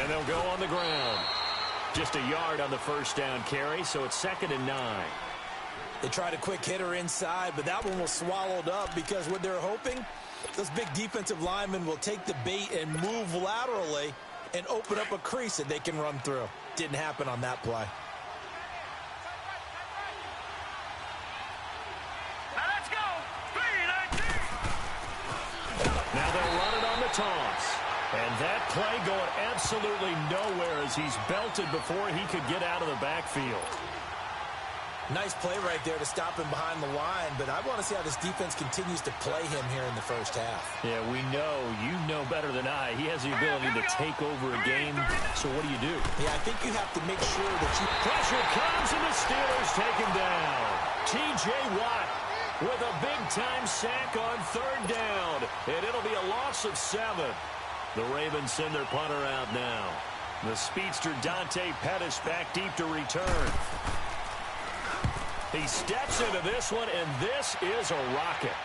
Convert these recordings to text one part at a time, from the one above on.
And they'll go on the ground. Just a yard on the first down carry, so it's 2nd and 9. They tried a quick hitter inside, but that one was swallowed up because what they're hoping, those big defensive linemen will take the bait and move laterally and open up a crease that they can run through. Didn't happen on that play. Now let's go. 3-19. Now they'll run it on the toss. And that play going absolutely nowhere as he's belted before he could get out of the backfield. Nice play right there to stop him behind the line, but I want to see how this defense continues to play him here in the first half. Yeah, we know. You know better than I. He has the ability to take over a game. So what do? Yeah, I think you have to make sure that you... Pressure comes and the Steelers take him down. T.J. Watt with a big-time sack on 3rd down. And it'll be a loss of 7. The Ravens send their punter out now. The speedster Dante Pettis back deep to return. He steps into this one, and this is a rocket.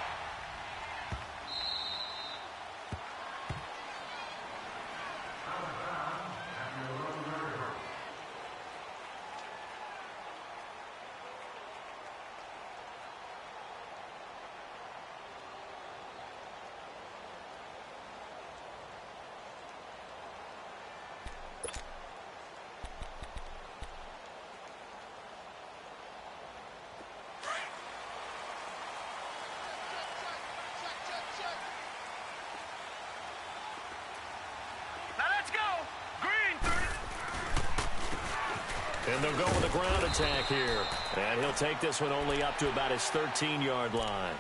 And they'll go with a ground attack here. And he'll take this one only up to about his 13-yard line.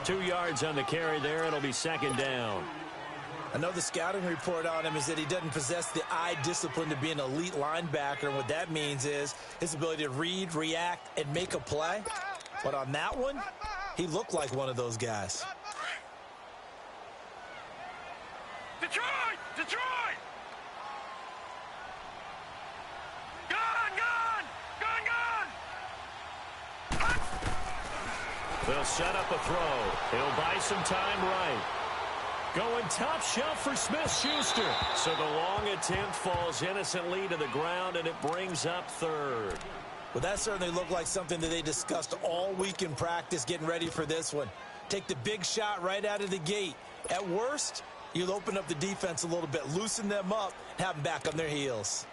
2 yards on the carry there. It'll be 2nd down. I know the scouting report on him is that he doesn't possess the eye discipline to be an elite linebacker. And what that means is his ability to read, react, and make a play. But on that one, he looked like one of those guys. Detroit! Detroit! They'll set up a throw. He'll buy some time right. Going top shelf for Smith-Schuster. So the long attempt falls innocently to the ground, and it brings up 3rd. Well, that certainly looked like something that they discussed all week in practice getting ready for this one. Take the big shot right out of the gate. At worst, you'll open up the defense a little bit, loosen them up, and have them back on their heels.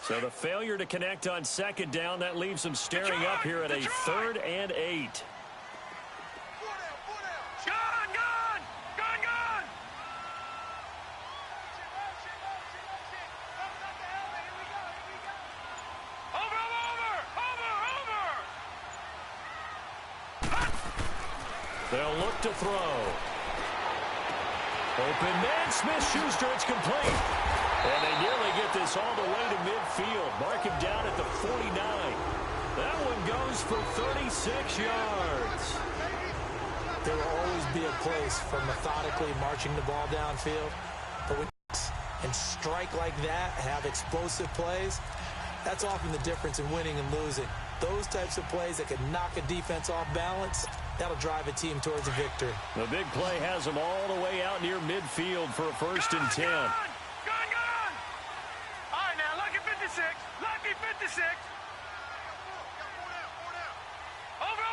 So the failure to connect on 2nd down, that leaves them staring up here at a 3rd and 8. They'll look to throw. Open man, Smith-Schuster, it's complete. And they nearly get this all the way to midfield. Mark him down at the 49. That one goes for 36 yards. There will always be a place for methodically marching the ball downfield. But when and strike like that, have explosive plays, that's often the difference in winning and losing. Those types of plays that can knock a defense off balance, that'll drive a team towards a victory. The big play has them all the way out near midfield for a 1st and 10. Lucky 56. Over.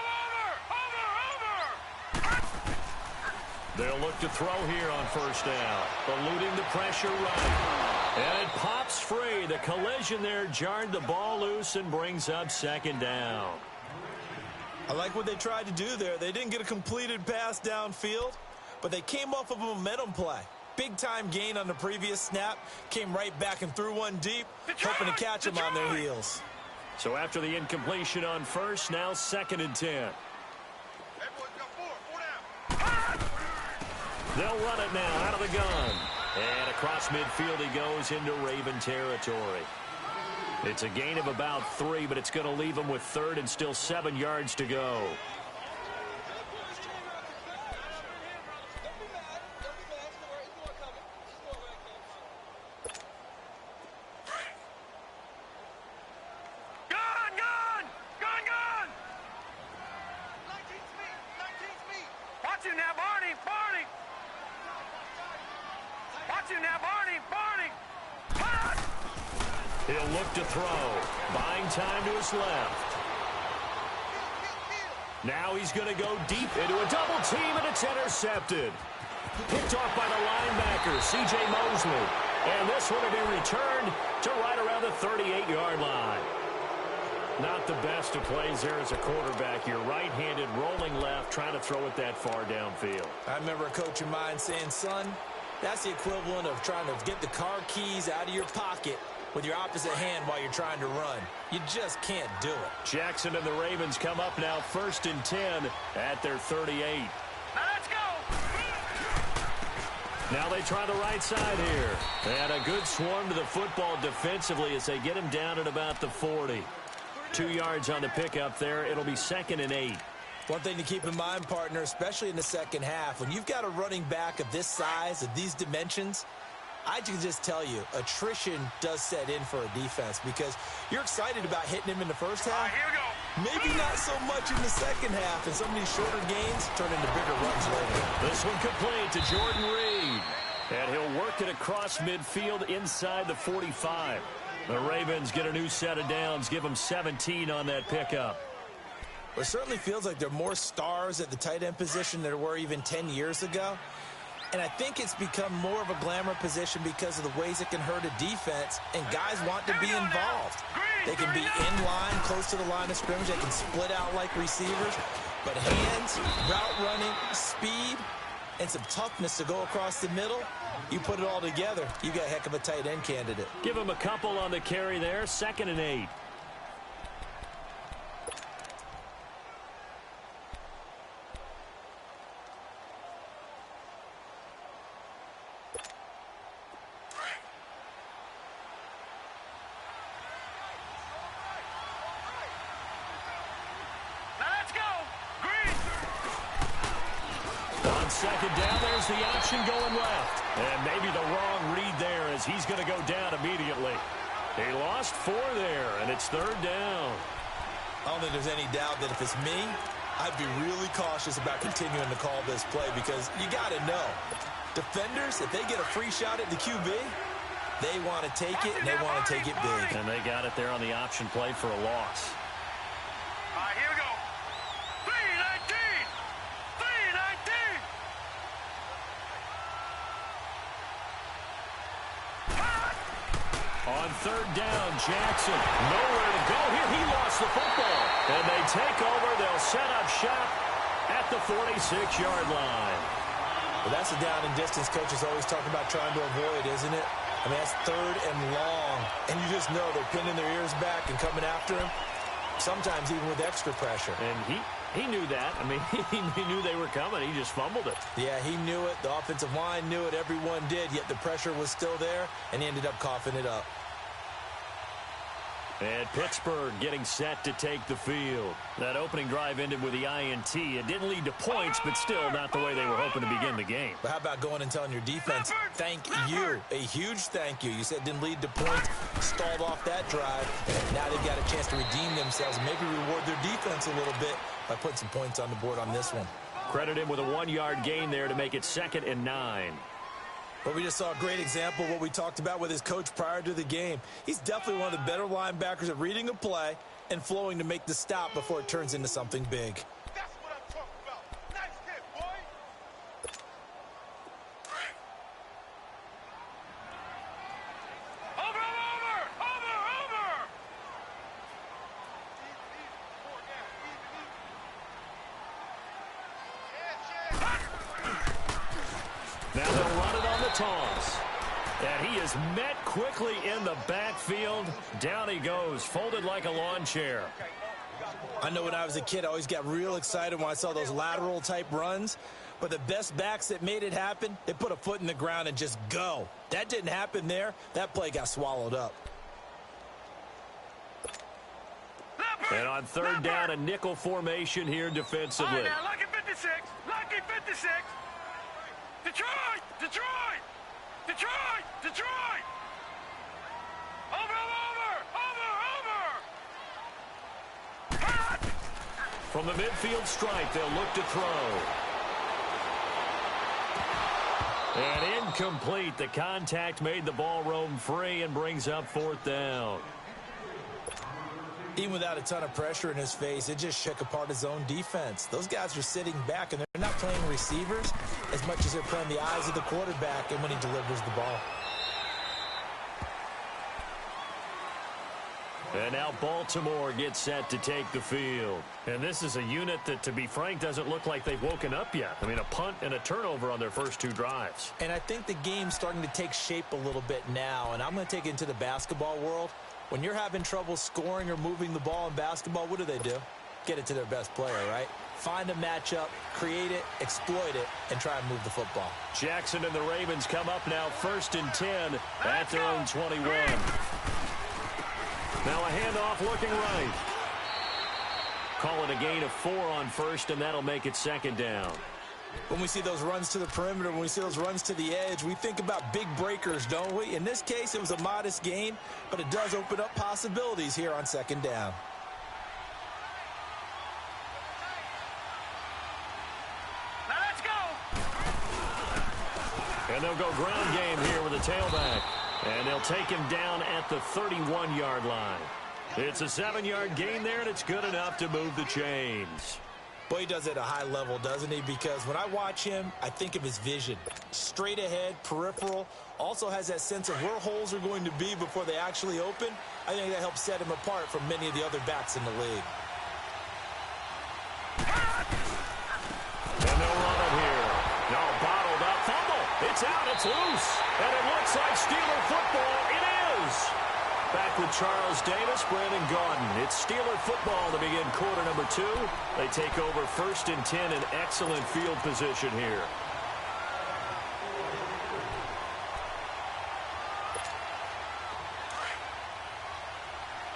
They'll look to throw here on 1st down. Eluding the pressure right. And it pops free. The collision there jarred the ball loose and brings up 2nd down. I like what they tried to do there. They didn't get a completed pass downfield, but they came off of a momentum play. Big-time gain on the previous snap. Came right back and threw one deep, hoping to catch them on their heels. So after the incompletion on 1st, now 2nd and 10. They'll run it now out of the gun. And across midfield he goes into Raven territory. It's a gain of about 3, but it's going to leave him with 3rd and still 7 yards to go. He'll look to throw. Buying time to his left. Now he's going to go deep into a double team, and it's intercepted. Picked off by the linebacker, C.J. Mosley. And this one will be returned to right around the 38-yard line. Not the best of plays there as a quarterback. You're right-handed, rolling left, trying to throw it that far downfield. I remember a coach of mine saying, son, that's the equivalent of trying to get the car keys out of your pocket with your opposite hand while you're trying to run. You just can't do it. Jackson and the Ravens come up now 1st and 10 at their 38. Now let's go. Now they try the right side here. And a good swarm to the football defensively as they get him down at about the 40. 2 yards on the pickup there. It'll be 2nd and 8. One thing to keep in mind, partner, especially in the second half, when you've got a running back of this size, of these dimensions, I can just tell you, attrition does set in for a defense because you're excited about hitting him in the first half. Here we go. Maybe not so much in the second half, and some of these shorter gains turn into bigger runs later. This one complete to Jordan Reed. And he'll work it across midfield inside the 45. The Ravens get a new set of downs, give them 17 on that pickup. It certainly feels like there are more stars at the tight end position than there were even 10 years ago. And I think it's become more of a glamour position because of the ways it can hurt a defense, and guys want to be involved. They can be in line, close to the line of scrimmage. They can split out like receivers. But hands, route running, speed, and some toughness to go across the middle, you put it all together, you got a heck of a tight end candidate. Give him a couple on the carry there, 2nd and 8. Second down, there's the option going left. And maybe the wrong read there as he's going to go down immediately. He lost 4 there, and it's 3rd down. I don't think there's any doubt that if it's me, I'd be really cautious about continuing to call this play because you got to know, defenders, if they get a free shot at the QB, they want to take it, and they want to take it big. And they got it there on the option play for a loss. Here we go. 319. 319. On 3rd down, Jackson, nowhere to go here. He lost the football. And they take over. They'll set up shop at the 46-yard line. Well, that's a down and distance coaches always talking about trying to avoid, isn't it? I mean, that's 3rd and long. And you just know they're pinning their ears back and coming after him, sometimes even with extra pressure. And he knew that. I mean, he knew they were coming. He just fumbled it. Yeah, he knew it. The offensive line knew it. Everyone did, yet the pressure was still there, and he ended up coughing it up. And Pittsburgh getting set to take the field. That opening drive ended with the INT. It didn't lead to points, but still not the way they were hoping to begin the game. But how about going and telling your defense, thank you, a huge thank you. You said it didn't lead to points, stalled off that drive. Now they've got a chance to redeem themselves and maybe reward their defense a little bit by putting some points on the board on this one. Credit him with a 1-yard gain there to make it 2nd and 9. But we just saw a great example of what we talked about with his coach prior to the game. He's definitely one of the better linebackers at reading a play and flowing to make the stop before it turns into something big. That's what I'm talking about. Nice hit, boy. Over. Now they'll run it on the toss. And he is met quickly in the backfield. Down he goes, folded like a lawn chair. I know when I was a kid, I always got real excited when I saw those lateral type runs. But the best backs that made it happen, they put a foot in the ground and just go. That didn't happen there. That play got swallowed up. And on 3rd down, a nickel formation here defensively. All right, now, lucky 56. Lucky 56. Detroit! Over! From the midfield stripe, they'll look to throw. And incomplete. The contact made the ball roam free and brings up 4th down. Even without a ton of pressure in his face, it just shook apart his own defense. Those guys are sitting back, and they're not playing receivers as much as they're playing the eyes of the quarterback and when he delivers the ball. And now Baltimore gets set to take the field. And this is a unit that, to be frank, doesn't look like they've woken up yet. I mean, a punt and a turnover on their first 2 drives. And I think the game's starting to take shape a little bit now, and I'm going to take it into the basketball world. When you're having trouble scoring or moving the ball in basketball, what do? Get it to their best player, right? Find a matchup, create it, exploit it, and try and move the football. Jackson and the Ravens come up now 1st and 10 at their own 21. Now a handoff looking right. Call it a gain of 4 on 1st, and that'll make it 2nd down. When we see those runs to the perimeter, when we see those runs to the edge, we think about big breakers, don't we? In this case, it was a modest gain, but it does open up possibilities here on 2nd down. Now let's go. And they'll go ground game here with a tailback. And they'll take him down at the 31-yard line. It's a 7-yard gain there, and it's good enough to move the chains. Boy, he does it at a high level, doesn't he? Because when I watch him, I think of his vision. Straight ahead, peripheral, also has that sense of where holes are going to be before they actually open. I think that helps set him apart from many of the other backs in the league. And they'll run it here. No, bottled up. Fumble. It's out. It's loose. And it looks like Steeler football. It is. Back with Charles Davis, Brandon Gaudin. It's Steeler football to begin quarter number 2. They take over 1st and 10 in excellent field position here.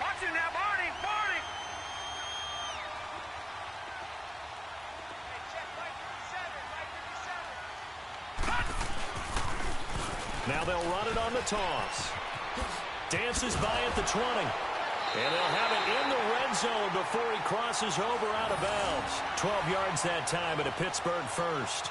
Watch him now, Barney. Barney. Hey, check right 57, right 57. Now they'll run it on the toss. Dances by at the 20. And they'll have it in the red zone before he crosses over out of bounds. 12 yards that time at a Pittsburgh first.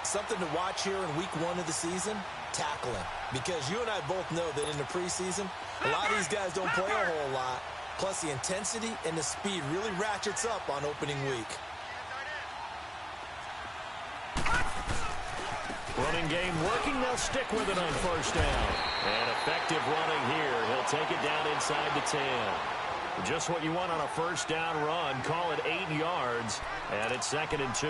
Something to watch here in week 1 of the season, tackling. Because you and I both know that in the preseason, a lot of these guys don't play a whole lot. Plus the intensity and the speed really ratchets up on opening week. Running game working. They'll stick with it on 1st down. And effective running here. He'll take it down inside the 10. Just what you want on a 1st down run. Call it 8 yards. And it's 2nd and 2.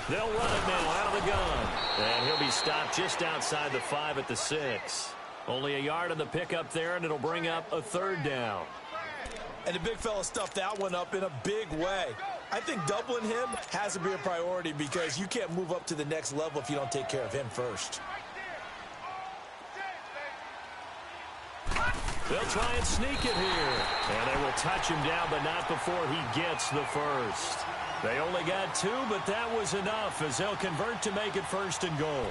They'll run it now out of the gun. And he'll be stopped just outside the 5 at the 6. Only a yard on the pickup there, and it'll bring up a 3rd down. And the big fella stuffed that one up in a big way. I think doubling him has to be a priority because you can't move up to the next level if you don't take care of him first. They'll try and sneak it here. And they will touch him down, but not before he gets the 1st. They only got 2, but that was enough as they'll convert to make it 1st and goal.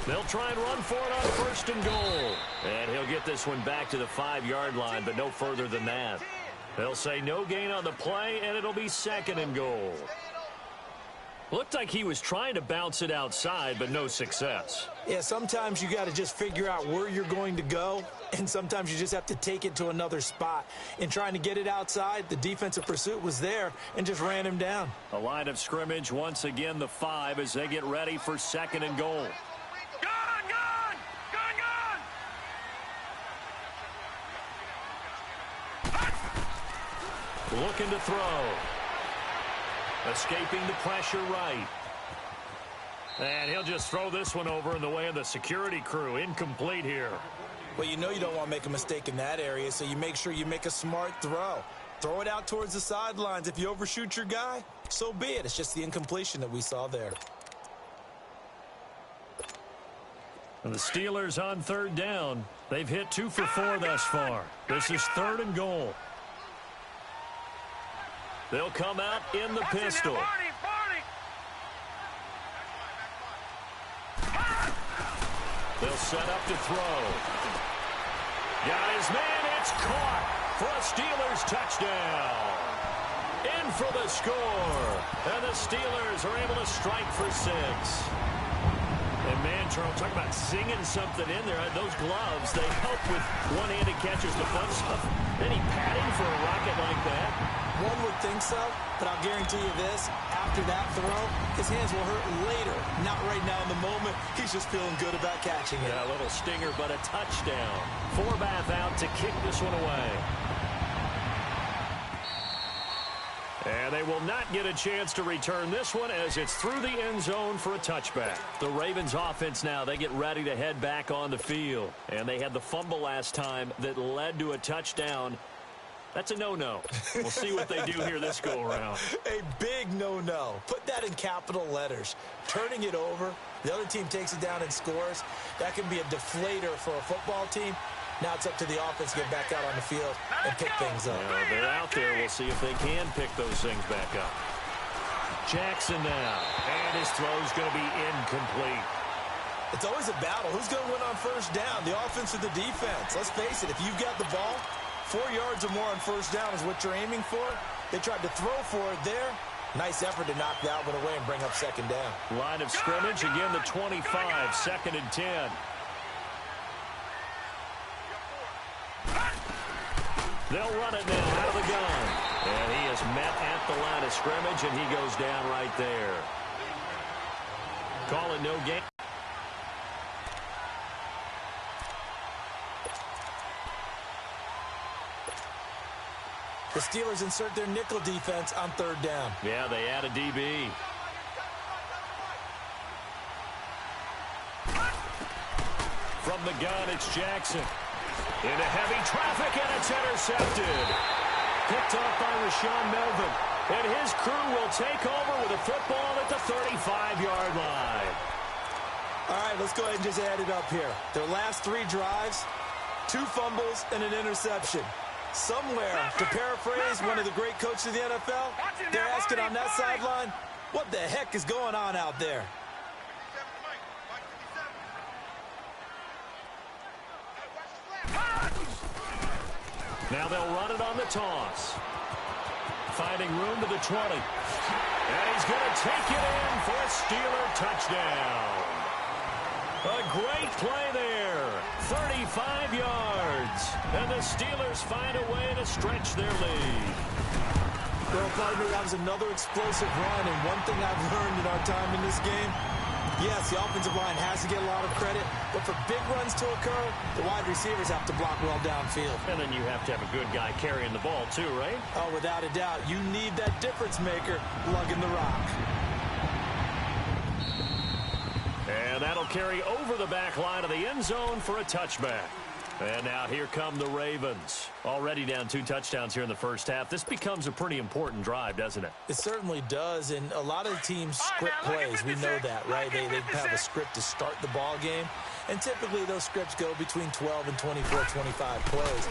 They'll try and run for it on 1st and goal. And he'll get this one back to the 5-yard line, but no further than that. They'll say no gain on the play, and it'll be 2nd and goal. Looked like he was trying to bounce it outside, but no success. Yeah, sometimes you got to just figure out where you're going to go, and sometimes you just have to take it to another spot. In trying to get it outside, the defensive pursuit was there and just ran him down. A line of scrimmage, once again the 5 as they get ready for 2nd and goal. Looking to throw. Escaping the pressure right. And he'll just throw this one over in the way of the security crew. Incomplete here. Well, you know you don't want to make a mistake in that area, so you make sure you make a smart throw. Throw it out towards the sidelines. If you overshoot your guy, so be it. It's just the incompletion that we saw there. And the Steelers on third down. They've hit 2 for 4 thus far. This is 3rd and goal. They'll come out in the pistol. They'll set up to throw. Got his man. It's caught for a Steelers touchdown. In for the score. And the Steelers are able to strike for 6. And man, Charles, talk about singing something in there. Those gloves, they help with one-handed catches, the fun stuff. Any padding for a rocket like that? One would think so, but I'll guarantee you this. After that throw, his hands will hurt later. Not right now in the moment. He's just feeling good about catching it. Yeah, a little stinger, but a touchdown. Forbath out to kick this one away. And they will not get a chance to return this one as it's through the end zone for a touchback. The Ravens offense now, they get ready to head back on the field. And they had the fumble last time that led to a touchdown. That's a no-no. We'll see what they do here this go-around. A big no-no. Put that in capital letters. Turning it over, the other team takes it down and scores. That can be a deflator for a football team. Now it's up to the offense to get back out on the field and pick things up. Well, they're out there. We'll see if they can pick those things back up. Jackson now. And his throw's going to be incomplete. It's always a battle. Who's going to win on first down, the offense or the defense? Let's face it, if you've got the ball, 4 yards or more on first down is what you're aiming for. They tried to throw for it there. Nice effort to knock that one away and bring up second down. Line of scrimmage, again the 25, 2nd and 10. They'll run it now out of the gun. And he is met at the line of scrimmage, and he goes down right there. Call it no game. The Steelers insert their nickel defense on third down. Yeah, they add a DB. From the gun, it's Jackson. Into heavy traffic, and it's intercepted. Picked off by Rashawn Melvin. And his crew will take over with a football at the 35-yard line. All right, let's go ahead and just add it up here. Their last 3 drives, 2 fumbles and an interception. Somewhere, to paraphrase one of the great coaches of the NFL, they're asking on that sideline, what the heck is going on out there? Now they'll run it on the toss. Finding room to the 20. And he's going to take it in for a Steeler touchdown. A great play there. 35 yards. And the Steelers find a way to stretch their lead. Well, partner, that was another explosive run. And one thing I've learned in our time in this game, yes, the offensive line has to get a lot of credit, but for big runs to occur, the wide receivers have to block well downfield. And then you have to have a good guy carrying the ball too, right? Oh, without a doubt. You need that difference maker lugging the rock. And that'll carry over the back line of the end zone for a touchback. And now here come the Ravens. Already down 2 touchdowns here in the first half. This becomes a pretty important drive, doesn't it? It certainly does, and a lot of the teams script plays. We know that, right? They have a script to start the ball game, and typically those scripts go between 12 and 24, 25 plays.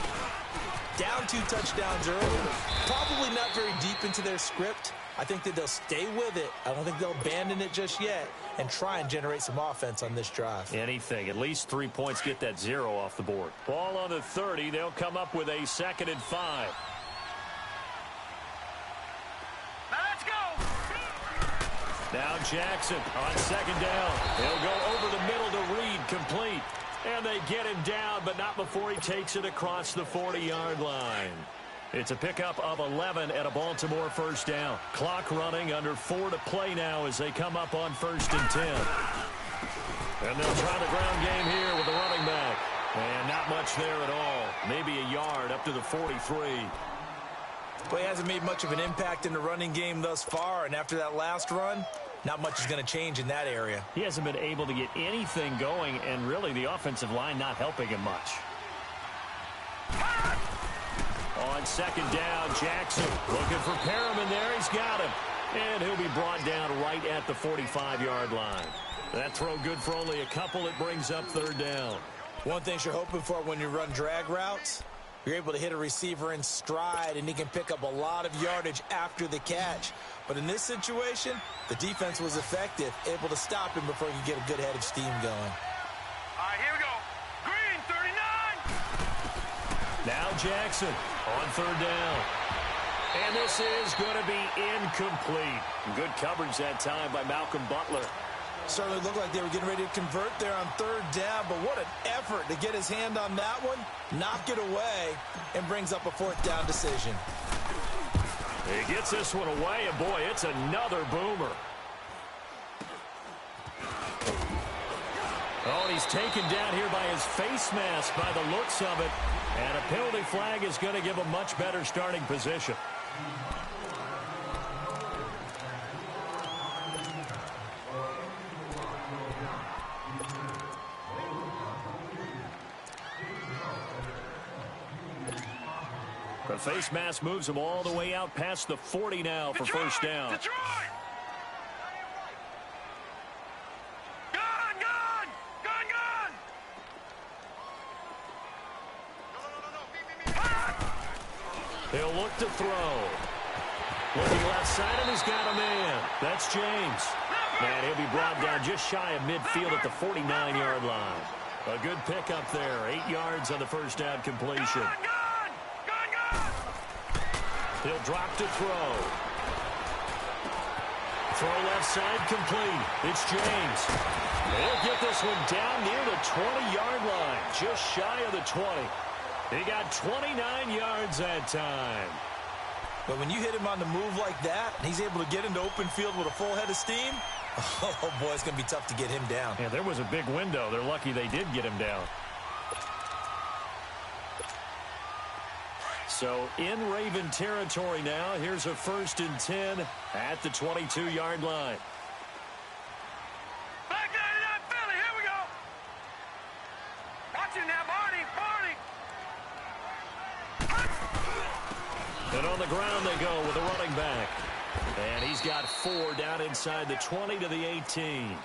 Down 2 touchdowns early, probably not very deep into their script. I think that they'll stay with it. I don't think they'll abandon it just yet and try and generate some offense on this drive. Anything. At least 3 points, get that 0 off the board. Ball on the 30. They'll come up with a 2nd and 5. Let's go. Now Jackson on 2nd down. He'll go over the middle to Reed, complete. And they get him down, but not before he takes it across the 40-yard line. It's a pickup of 11 at a Baltimore first down. Clock running, under 4 to play now as they come up on 1st and 10. And they'll try the ground game here with the running back. And not much there at all. Maybe a yard up to the 43. Well, he hasn't made much of an impact in the running game thus far, and after that last run, not much is going to change in that area. He hasn't been able to get anything going, and really the offensive line not helping him much. On second down, Jackson looking for Perriman there. He's got him. And he'll be brought down right at the 45-yard line. That throw good for only a couple. It brings up third down. One thing you're hoping for when you run drag routes, you're able to hit a receiver in stride, and he can pick up a lot of yardage after the catch. But in this situation, the defense was effective, able to stop him before he could get a good head of steam going. All right, here we go. Green, 39. Now Jackson on third down. And this is going to be incomplete. Good coverage that time by Malcolm Butler. Certainly looked like they were getting ready to convert there on third down, but what an effort to get his hand on that one, knock it away, and brings up a fourth down decision. He gets this one away, and boy, it's another boomer. Oh, and he's taken down here by his face mask by the looks of it. And a penalty flag is going to give a much better starting position. The face mask moves him all the way out past the 40 now for first down. Detroit! Gun, gun! Gun, gun! He'll look to throw. Looking left side, and he's got a man. That's James. And he'll be brought down just shy of midfield at the 49-yard line. A good pickup there. 8 yards on the first down completion. He'll drop to throw. Throw left side complete. It's James. He'll get this one down near the 20-yard line, just shy of the 20. He got 29 yards that time. But when you hit him on the move like that, and he's able to get into open field with a full head of steam, oh, boy, it's going to be tough to get him down. Yeah, there was a big window. They're lucky they did get him down. So in Raven territory now. Here's a 1st and 10 at the 22-yard line. Back there to that Philly. Here we go. Watch it now, Barney. And on the ground they go with a running back. And he's got 4 down inside the 20 to the 18.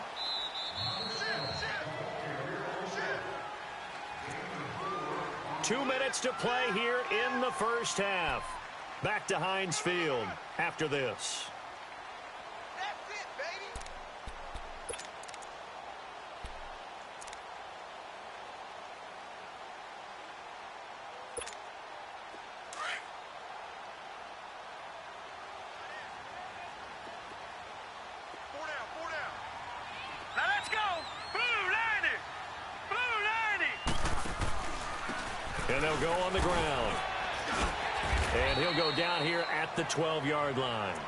Two minutes to play here in the first half. Back to Heinz Field after this. That's it, baby. Four down. Now let's go. Blue 90. Blue 90. And they'll go on the ground. And he'll go down here at the 12-yard line.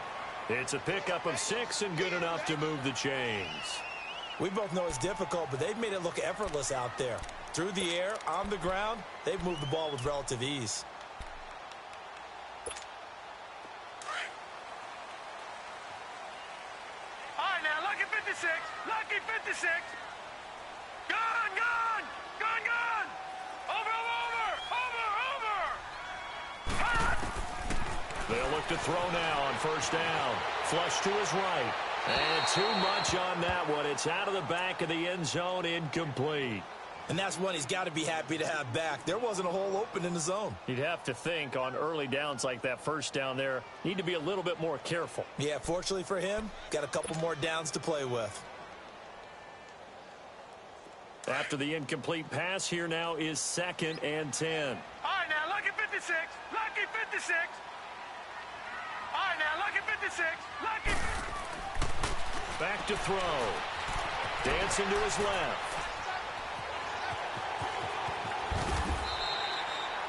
It's a pickup of 6 and good enough to move the chains. We both know it's difficult, but they've made it look effortless out there. Through the air, on the ground, they've moved the ball with relative ease. All right, now, lucky 56. Lucky 56. Gun, gun. Gun, gun. Over. They'll look to throw now on first down. Flush to his right. And too much on that one. It's out of the back of the end zone, incomplete. And that's one he's got to be happy to have back. There wasn't a hole open in the zone. You'd have to think on early downs like that first down there, need to be a little bit more careful. Yeah, fortunately for him, got a couple more downs to play with. After the incomplete pass, here now is 2nd and 10. All right, now, lucky 56. Lucky 56. All right, now, lucky 56. Lucky. Back to throw. Dancing to his left.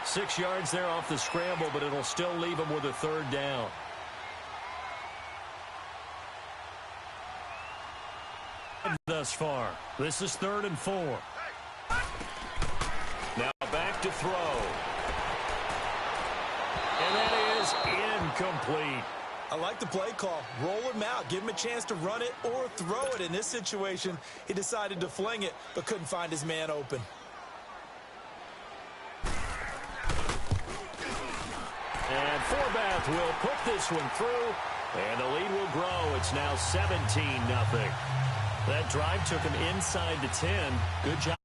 6 yards there off the scramble, but it'll still leave him with a 3rd down. Thus far, this is 3rd and 4. Now back to throw. And that is incomplete. I like the play call. Roll him out. Give him a chance to run it or throw it. In this situation, he decided to fling it, but couldn't find his man open. And Forbath will put this one through, and the lead will grow. It's now 17-0. That drive took him inside the 10. Good job.